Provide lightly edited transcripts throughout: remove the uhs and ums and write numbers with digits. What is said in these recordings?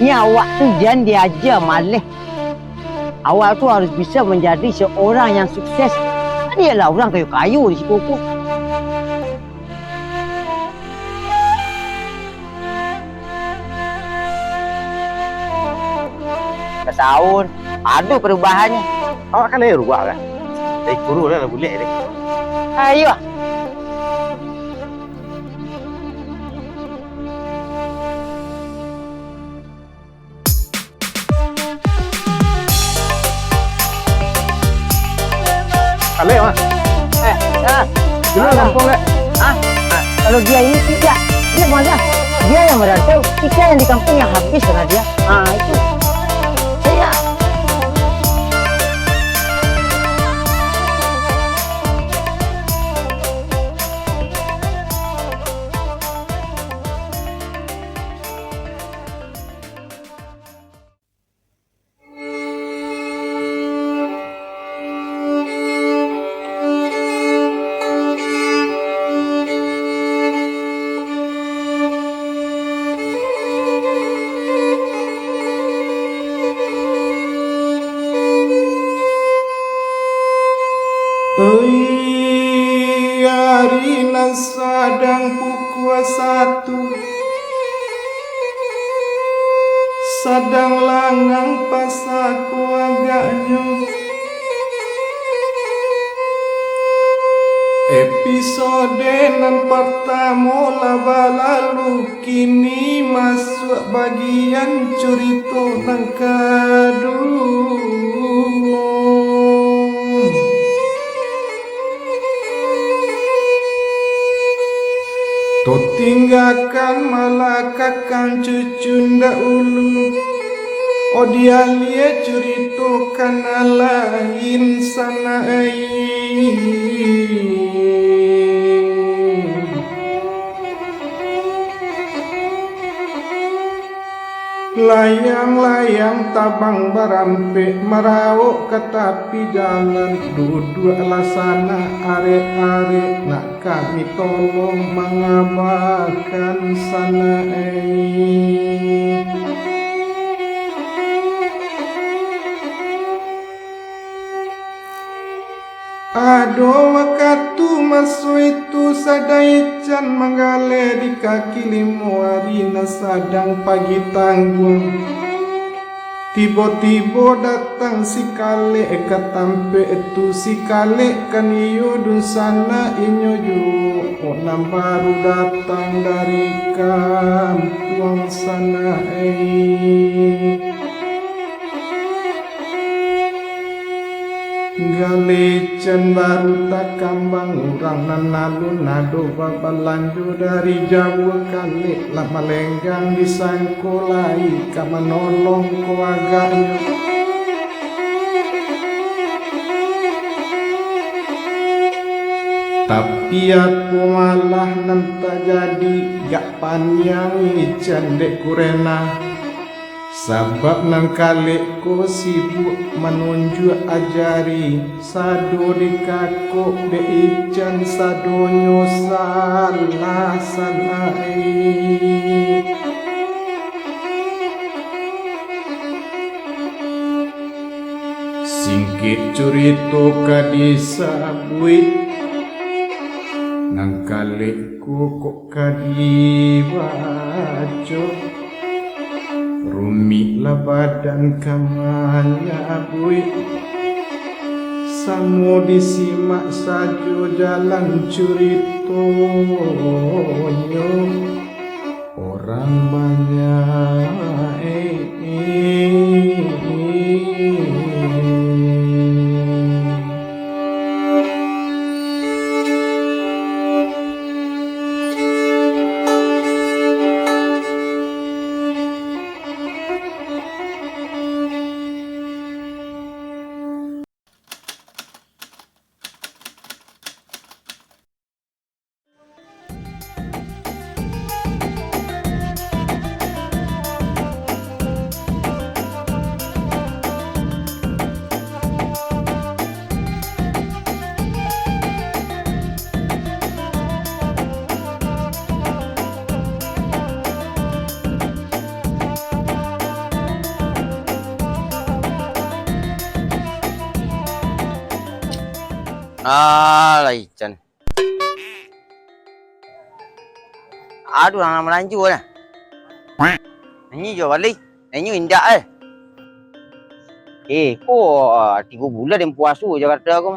Ni awak tu jangan diajar malih. Awak tu harus bisa menjadi seorang yang sukses. Dia lah orang kayu-kayu di Sikuku. Setahun, ada perubahannya. Awak kan lahir rubah kan? Dari kurus lah boleh deh. Ayo. Kale mah. Dulu kampung le. Kalau dia ini tidak, dia mana? Dia yang merantau, kita yang di kampung yang habis karena dia. Itu. Saya. Arina sadang pukul 1, sadang langang pasaku agaknya. Episode nan pertama laba lalu kini masuk bagian cerita nang kedua. To tinggalkan malah kakang cucu ndak ulu. Oh dia lihat ceritakan lain sana Layang-layang tabang barampe merawok ke tepi jalan. Duduk lasana are-are nak kami tolong mengabarkan sana Ado waktu masuk itu sadai can menggale di kaki limo Arina sadang pagi tanggung. Tiba-tiba datang si kale ketampe itu si kale kan iyo dun sana inyo ju nam baru datang dari kampung sana Galecan baru tak kambang orang nanalu nado babalanjo dari jauh kali lama lenggang disangkolai kama nolong ko agaknya. Tapi aku malah nanta jadi gak panjang ican dek kurena. Sabab nang kali ko sibuk menunjuk ajari sado di kakok de ican sadonyo salah sanai. Singkit curito kadisabuit nang kali ko kok kadibaco. Rumilah badan kamanya bui. Samo disimak sajo jalan curitonyo. Orang banyak Alah, Ican. Aduh, orang Melanju lah. Ini jual balik. Ini indah kok 3 bulan dia puasa je kata aku.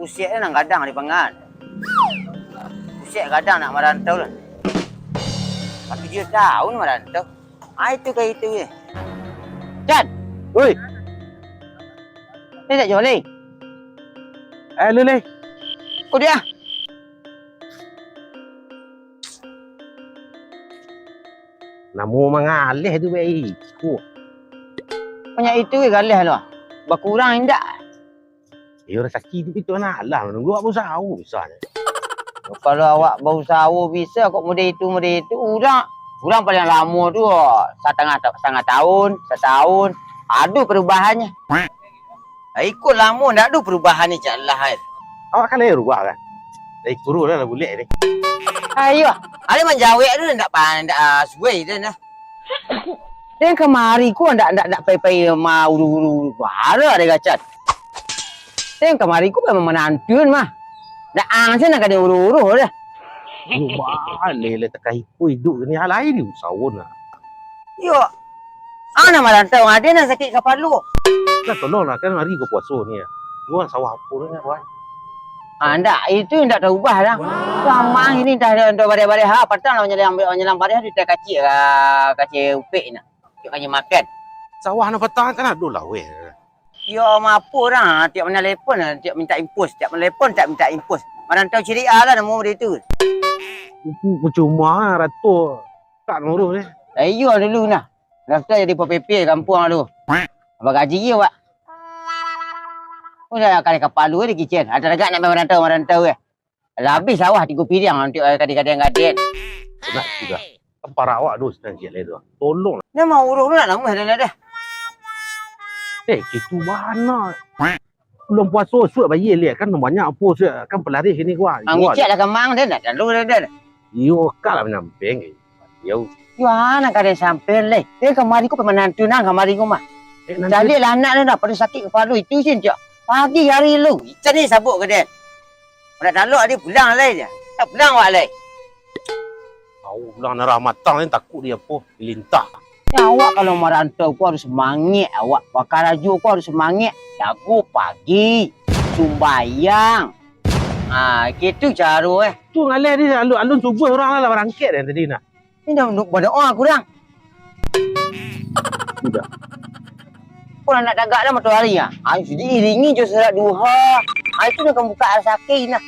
Pusat nak kadang di pangan. Pusat kadang nak merantau lah. 7 tahun merantau. Itu kayak itu je. Chan! Oi, Ni tak jual lagi? lu le. Kau dia? Namo mangalih tu baik. Banyak itu ke galah lu. Berkurang indak. Orang sakit tu nak lah. Nunggu apa sahu besar. Kalau awak bau sawo bisa kok model itu Orang paling lama tu setengah tahun, setahun. Ada perubahannya. Ikut lama tak ada perubahannya jalan. Awak kan leher buat kan? Dah ikut lah boleh ni. Ayo, ada menjawab tu ndak suai dia nah. Dan kemari ku ndak pai mau uru bara dia gacat. Dan kemari ku memang menantun mah. Dak ang sana kada uru dah. Boleh le takai ku hidup ni hal lain ni sawon lah. Yo. Ana merantau ada nak sakit kepala. Kan tolong lah kan hari ke puasa ni. Gua sawah apa ni kawan. Anda itu ndak tahu ubah dah. Sama ini dah bare-bare patang lah menyelam bare di kacil upik nak. Kaya makan. Sawah nak petang kan ada lah weh. Yo mampu dah tiap mana telefon tiap minta impos, tiap telefon tak minta impos. Merantau ceria lah nama dia tu. Percuma ratu tak ngurus ni. Ayo dulu nah. Daftar jadi PPP kampung tu. Abang gaji ye wak. Udah kali kepala di kitchen. Ada agak nak merantau habis sawah 3 piring untuk kadang-kadang. Nak juga. Para awak tu sedang siap tu. Tolong. Dia mau urus nak nama dah. Itu mana? Belum puasa suat bayi lihat kan banyak apa suat kan pelari sini gua. Ngicek dah kemang dia nak lalu dah. Yo kalah menamping. Yo. Yo anak kada sampai le. Dia kemari ku menantu nang kemari ku mah. Jadi lah anak dia dah pada sakit kepala itu sih cak. Pagi hari lu. Ikan ni sabuk ke dia. Nak taluk dia pulang lai dia. Tak pulang wak lai. Tahu pulang narah matang ni takut dia apa lintah. Ya awak kalau merantau ku harus semangat awak. Pakaraju ku harus semangat. Jago pagi. Sumbayang. Gitu cara Tu ngalih dia alun subuh orang lah berangkat dah tadi nak. Ini dah berdoa kurang. Sudah. Kalau nak dagak lah matahari iringi je serat duha. Itu nak buka al-sakin lah.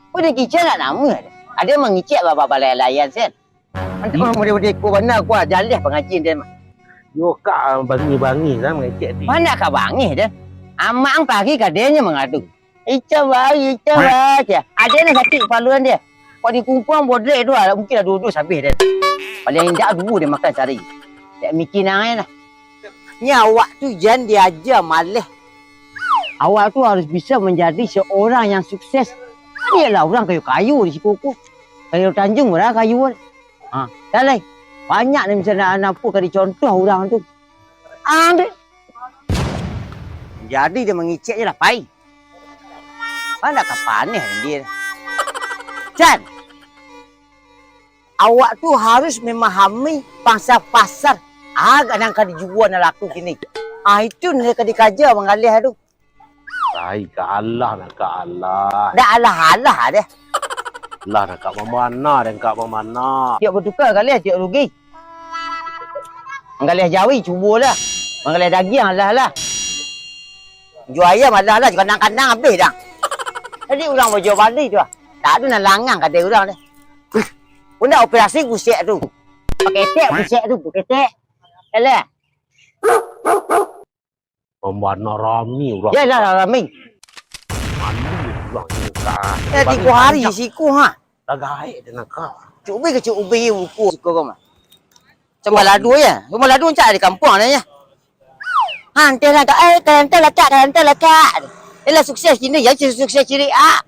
Kau dah kicau nak nama ada. Ada mengicik bapa-bapa layan sen. Nanti orang muda-muda ku benar ku jalih pengajian dia mah. Yo kak bangi-bangi lah mengicik ni. Mana kau bangi dia? Amang pagi kadenya mengadu. Ica bayi. Ada nak sakit kepaluan dia. Kau dikumpul bodrek tu lah. Mungkin dah dua-dua habis dia. Paling indah dua dia makan sehari. Tak mikir naik lah. Ni awak tu jangan diajar malah. Awak tu harus bisa menjadi seorang yang sukses. Ialah orang kayu-kayu di Sikuku. Kayu Tanjung berapa kayu. Dah lah. Banyak ni misalnya anak apa kali contoh orang tu. Ambil. Jadi dia mengicik je lah pai. Mana kapannya dia. Chan. Awak tu harus memahami pangsa pasar. Agak nak dijual nak laku kini. Itu nak dikaja mengalih tu. Baik ke Allah nak ke Allah. Dah alah deh. Allah nak kat mana dan kat mana. Tiap bertukar kali tiap rugi. Mengalih Jawi cubalah. Mengalih daging lah. Jual ayam lah kandang-kandang habis dah. Jadi orang berjual balik tu. Tak ada nak langang kata orang dah. Pun dah operasi pusat tu. Pakai tek pusat tu, pakai tek. Alah. Pembana Rami orang. Yalah Rami. Mana orang nikah. 3 hari siku Dah gaik dia nak kau. Cubi buku siku kau mah. Cuma ladu ya. Cuma ladu cak di kampung ni ya. Hantar lah kak. Ialah sukses kini ya sukses ciri A.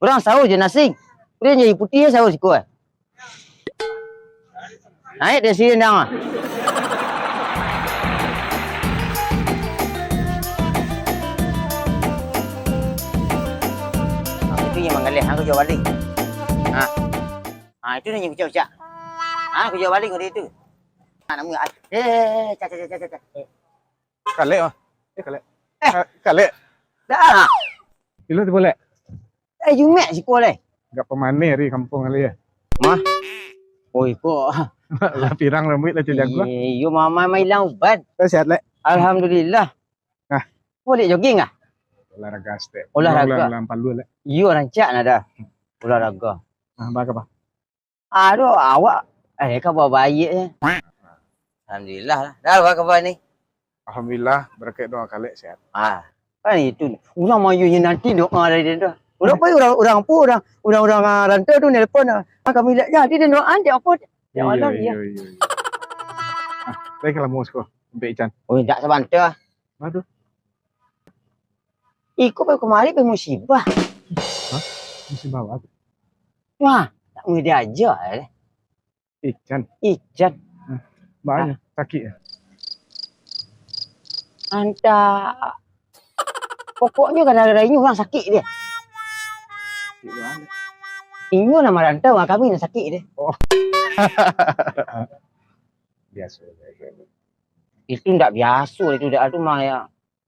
Orang sahur je nasi. Dia jadi putih sahur siku. Naik dari sini dah. kali aku jual balik. Itu nanya ucap-ucap. Aku jual balik kau itu. Nama cak. Kale mah. Kale. Kale. Dah. Ilo tu boleh. Jumek si kau le. Enggak pemane di kampung kali ya. Mah. Oi kau. Lah pirang rambut lah cedek gua. Yo mama mai hilang ubat. Sehat le. Alhamdulillah. Nah. Boleh jogging ah? Olahraga ste. Olahraga. Lampal dulu le. Yo rancak nak dah. Olahraga. Apa? Aduh awak. Khabar baik je. Alhamdulillah lah. Dah apa khabar ni? Alhamdulillah berkat doa kali sehat. Kan itu. Orang mayu yang nanti doa dari dia dah. Orang pun orang rantau tu nelpon. Kami lihat jadi dia doa dia apa? Ya Allah dia. Baik kalau mau sekolah. Sampai Ican. Oh tak sebantar. Aduh. Ikut pergi kemari pergi musibah. Mesti bawa. Wah, tak boleh dia ajar eh. Ican. Banyak sakit ya. Hantar. Pokoknya kadang-kadang ini orang sakit dia. Ini nama rantau kami yang sakit dia. Oh. Biasa. Itu tak biasa itu dah tu mah ya.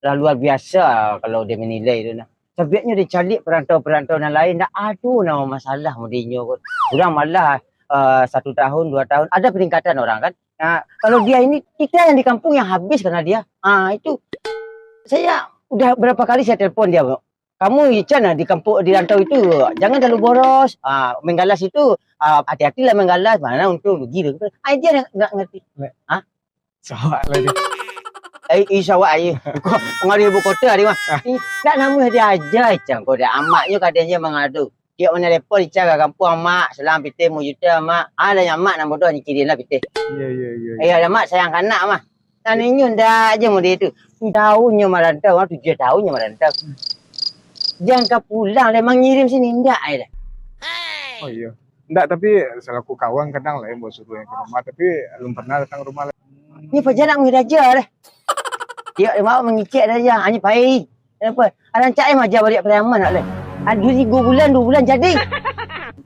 Dah luar biasa kalau dia menilai tu nah. Sebaiknya dia cari perantau-perantau yang lain tak ada nama masalah mudinyo kot. Orang malah 1 tahun 2 tahun ada peningkatan orang kan. Kalau dia ini kita yang di kampung yang habis karena dia. Itu saya udah berapa kali saya telefon dia. Kamu Ican di kampung di rantau itu jangan terlalu boros. Menggalas itu hati-hatilah menggalas mana untuk rugi dia. Dia enggak ngerti. Sawak lah dia. Sawak aje. Pengaruh ibu kota dia mah. Tak nama dia aja Ican kau dia amaknya katanya mengadu. Dia mana lepon Ican ke kampung mak selang piti mu juta mak. Ada yang mak nak bodoh ni kirilah piti. Ya. Ada mak sayang kanak mah. Taninya ndak aja mu dia tu. Tahunnya merantau 7 tahunnya merantau. Jangan kau pulang memang ngirim sini ndak ai dah. Oh iya. Ndak tapi selaku kawan kadang lah yang buat suruh yang ke rumah tapi belum pernah datang ke rumah. Ni perjalanan mu raja dah. Dia mau mengicik saja. Hanya baik. Kenapa? Ada cak ai majar balik pelayaman nak le. 2 bulan jadi.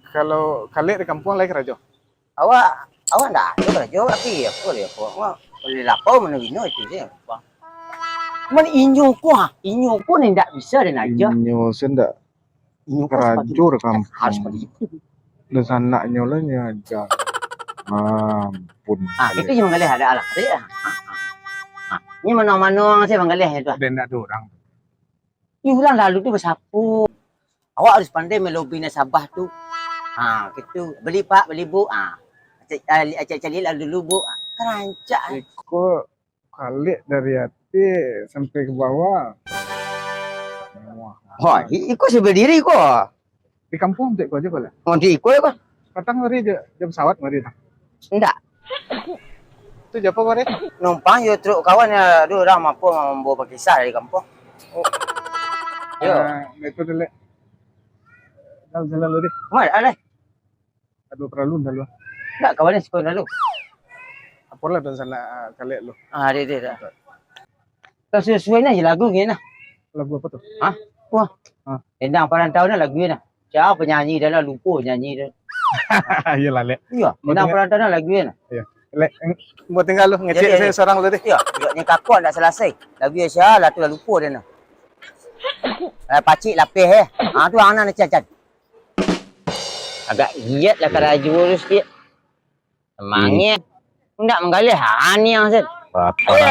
Kalau kalian di kampung lagi raja. Awak ndak ada raja tapi apa dia apa. Boleh lapau mana bino itu je. Mana inyo ko ni ndak bisa dan aja. Inyo sendak kerajur kampung. Harus begitu. Dan anaknya lah ni aja. Ampun. Itu je mengalih ada alah. Ni mana-mana saya mengalih itu. Dan nak ada orang. Ni bulan lalu tu bersapu. Awak harus pandai melobi nasabah tu. Gitu. Beli pak, beli bu. Cari lalu dulu bu. Kerancak. Ikut kali dari hati sampai ke bawah. Ikut seberdiri kok. Di kampung tak kau aja kau lah. Nanti ikut kok. Katang hari jam pesawat mari tak. Enggak. Tu siapa mari? Numpang yo truk kawan ya dulu orang mampu membawa pakisah dari kampung. Yo. Itu dulu. Jalan lalu deh. Mana ada? Ada perlu dulu. Enggak kawannya sekolah dulu. Apalah dan sana kali lu. Dia. Kalau sesuai aja lagu ni nah. Lagu apa tu? Wah. Tendang perantau nak lagu ni nah. Siapa penyanyi dah lah lupa nyanyi dah. Iyalah le. Ya, tendang perantau nak lagu ni nah. Iya. Le, mau tinggal lu ngecek saya seorang lu deh. Ya, ni kakak dah selesai. Lagu Asia lah tu dah lupa dia nah. Pacik lapis tu anak nak cacat. Agak giat lah kalau jurus dia. Semangat. Enggak menggalih ni yang set.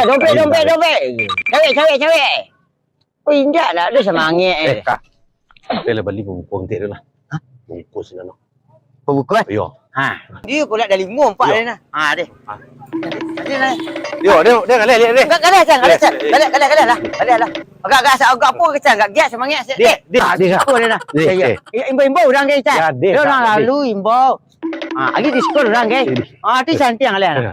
Dompet. Cawek. Oh indah lah ada semangat. Kak. Dia beli buku nanti dia lah. Buku sini no. Buku kan? Yo. Dia pula dah 5 4 dia nah. Dia. Yo, dia galak dia. Galak lah. Agak apa kecil agak giat semangat. Dia. Apa dia nah? Imbau orang dia cak. Dia orang lalu imbau. Lagi di sekolah orang ke. Tu cantik yang lain.